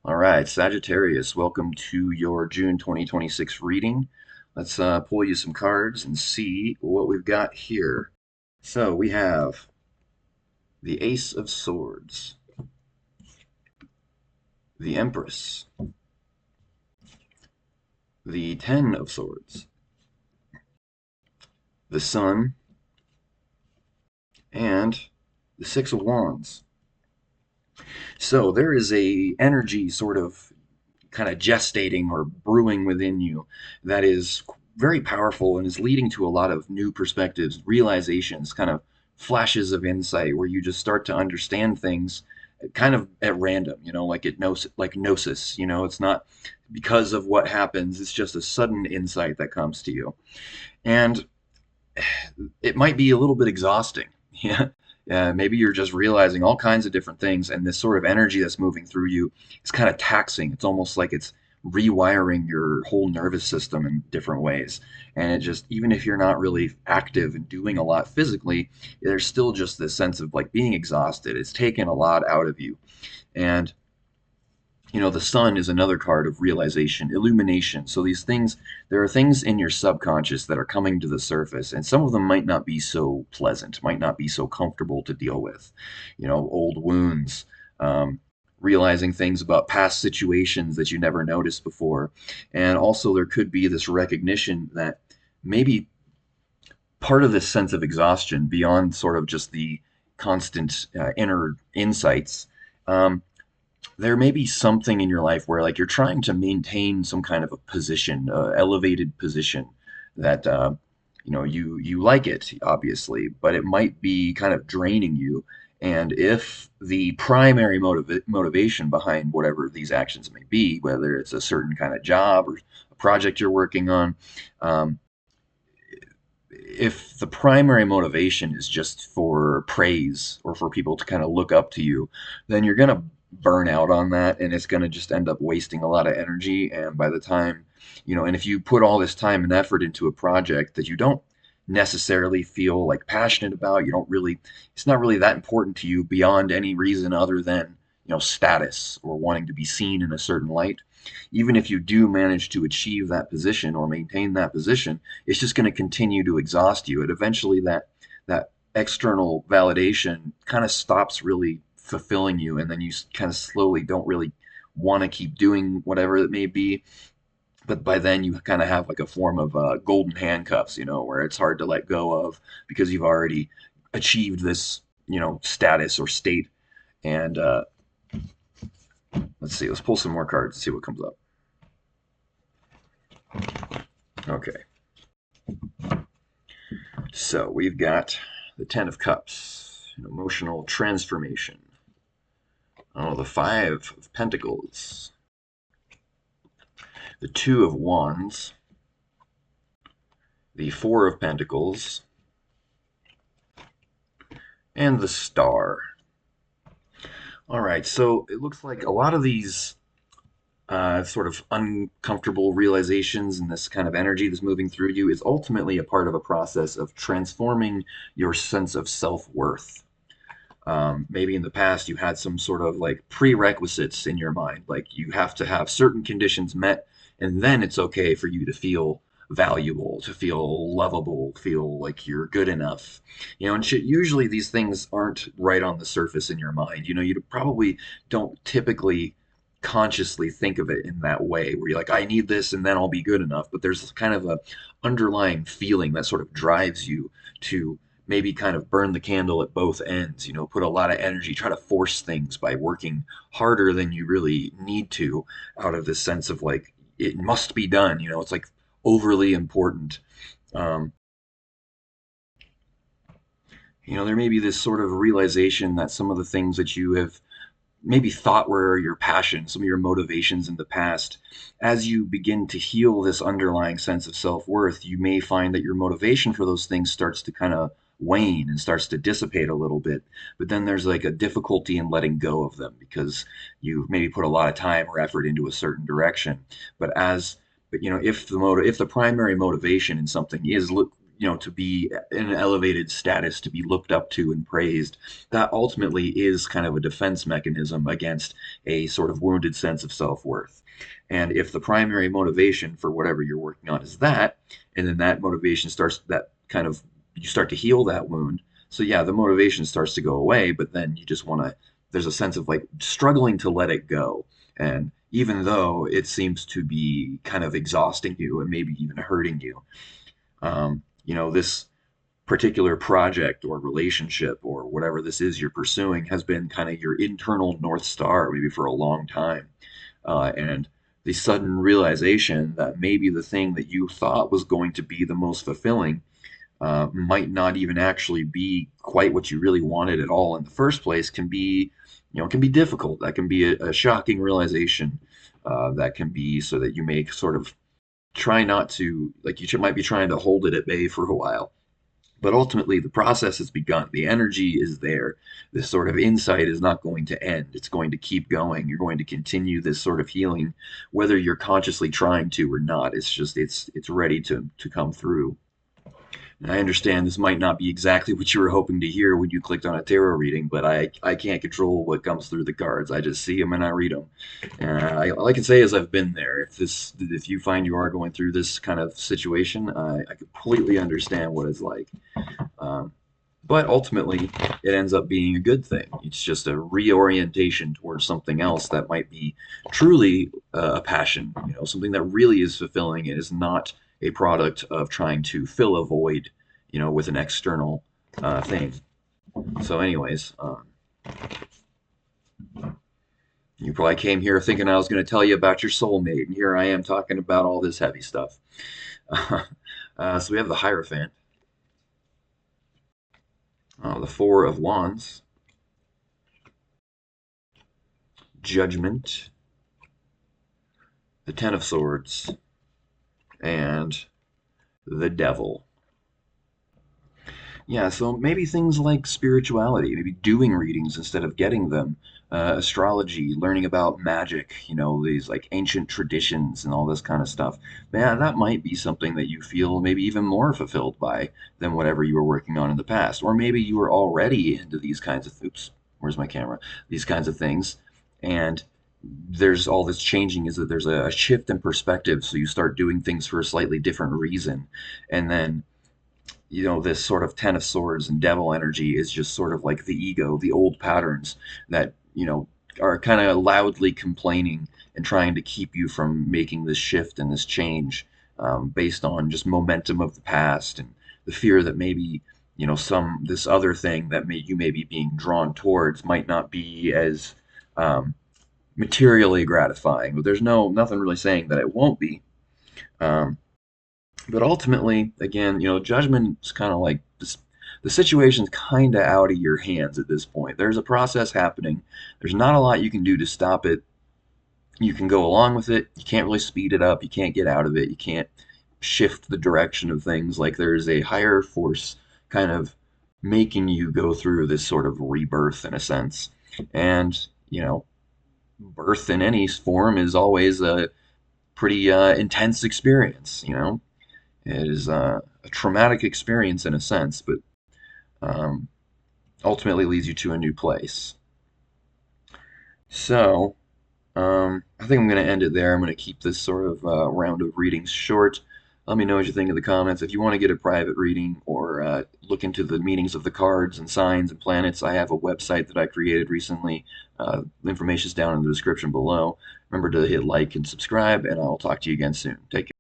All right, Sagittarius, welcome to your June 2026 reading. Let's pull you some cards and see what we've got here. So we have the Ace of Swords, the Empress, the Ten of Swords, the Sun, and the Six of Wands. So there is a energy sort of kind of gestating or brewing within you that is very powerful and is leading to a lot of new perspectives, realizations, kind of flashes of insight where you just start to understand things kind of at random, like it knows, like gnosis, it's not because of what happens, it's just a sudden insight that comes to you. And it might be a little bit exhausting. Yeah. Maybe you're just realizing all kinds of different things, and this sort of energy that's moving through you is kind of taxing. It's almost like it's rewiring your whole nervous system in different ways. And it just, even if you're not really active and doing a lot physically, there's still just this sense of like being exhausted. It's taken a lot out of you. And the sun is another card of realization, illumination. So these things, there are things in your subconscious that are coming to the surface, and some of them might not be so pleasant, might not be so comfortable to deal with. Old wounds, realizing things about past situations that you never noticed before. And also, there could be this recognition that maybe part of this sense of exhaustion, beyond sort of just the constant inner insights, um, there may be something in your life where like you're trying to maintain some kind of a position, elevated position that you like it obviously, but it might be kind of draining you. And if the primary motivation behind whatever these actions may be, whether it's a certain kind of job or a project you're working on, um, if the primary motivation is just for praise or for people to kind of look up to you, then you're going to burn out on that, and it's going to just end up wasting a lot of energy. And by the time, and if you put all this time and effort into a project that you don't necessarily feel like passionate about, you don't really, it's not really that important to you beyond any reason other than, status or wanting to be seen in a certain light. Even if you do manage to achieve that position or maintain that position, it's just going to continue to exhaust you. And eventually that external validation kind of stops really fulfilling you, and then you kind of slowly don't really want to keep doing whatever it may be. But by then you kind of have like a form of golden handcuffs, where it's hard to let go of because you've already achieved this, status or state. And let's see, let's pull some more cards and see what comes up. Okay. So we've got the Ten of Cups, an emotional transformation. Oh, the Five of Pentacles, the Two of Wands, the Four of Pentacles, and the Star. All right, so it looks like a lot of these sort of uncomfortable realizations and this kind of energy that's moving through you is ultimately a part of a process of transforming your sense of self-worth. Maybe in the past you had some sort of like prerequisites in your mind, like you have to have certain conditions met, and then it's okay for you to feel valuable, to feel lovable, feel like you're good enough. And usually these things aren't right on the surface in your mind. You probably don't typically consciously think of it in that way, where you're like, I need this and then I'll be good enough. But there's kind of a underlying feeling that sort of drives you to maybe kind of burn the candle at both ends, put a lot of energy, try to force things by working harder than you really need to, out of this sense of like, it must be done, it's like overly important. Um, there may be this sort of realization that some of the things that you have maybe thought were your passion, some of your motivations in the past, as you begin to heal this underlying sense of self worth, you may find that your motivation for those things starts to kind of wane and starts to dissipate a little bit. But then there's like a difficulty in letting go of them because you maybe put a lot of time or effort into a certain direction. But if the primary motivation in something is to be in an elevated status, to be looked up to and praised, that ultimately is kind of a defense mechanism against a sort of wounded sense of self-worth. And if the primary motivation for whatever you're working on is that, and then that motivation starts, that kind of, you start to heal that wound. So yeah, the motivation starts to go away, but then you just want to, there's a sense of like struggling to let it go. And even though it seems to be kind of exhausting you and maybe even hurting you, this particular project or relationship or whatever this is you're pursuing has been kind of your internal North Star maybe for a long time. And the sudden realization that maybe the thing that you thought was going to be the most fulfilling might not even actually be quite what you really wanted at all in the first place can be, can be difficult. That can be a shocking realization. That can be so that you may sort of try not to, like you might be trying to hold it at bay for a while. But ultimately, the process has begun. The energy is there. This sort of insight is not going to end. It's going to keep going. You're going to continue this sort of healing, whether you're consciously trying to or not. It's just it's ready to come through. And I understand this might not be exactly what you were hoping to hear when you clicked on a tarot reading, but I can't control what comes through the cards. I just see them and I read them. And all I can say is I've been there. If you find you are going through this kind of situation, I completely understand what it's like. Um, but ultimately, it ends up being a good thing. It's just a reorientation towards something else that might be truly a passion, something that really is fulfilling and is not a product of trying to fill a void, with an external thing. So, anyways, you probably came here thinking I was going to tell you about your soulmate, and here I am talking about all this heavy stuff. So we have the Hierophant, the Four of Wands, Judgment, the Ten of Swords, and the Devil. Yeah, so maybe things like spirituality, maybe doing readings instead of getting them, astrology, learning about magic, these like ancient traditions and all this kind of stuff. Man, that might be something that you feel maybe even more fulfilled by than whatever you were working on in the past. Or maybe you were already into these kinds of, oops, where's my camera? These kinds of things. And there's all this changing is that there's a shift in perspective. So you start doing things for a slightly different reason. And then this sort of Ten of Swords and Devil energy is just sort of like the ego, the old patterns that, are kind of loudly complaining and trying to keep you from making this shift and this change based on just momentum of the past and the fear that maybe, this other thing that you may be being drawn towards might not be as materially gratifying. But there's nothing really saying that it won't be. Um, but ultimately, again, judgment's kind of like this, the situation's kind of out of your hands at this point. There's a process happening. There's not a lot you can do to stop it. You can go along with it. You can't really speed it up. You can't get out of it. You can't shift the direction of things. Like there's a higher force kind of making you go through this sort of rebirth in a sense. And, birth in any form is always a pretty intense experience. It is a traumatic experience in a sense, but um, ultimately leads you to a new place. So, I think I'm going to end it there. I'm going to keep this sort of round of readings short. Let me know what you think in the comments. If you want to get a private reading or look into the meanings of the cards and signs and planets, I have a website that I created recently. The information is down in the description below. Remember to hit like and subscribe, and I'll talk to you again soon. Take care.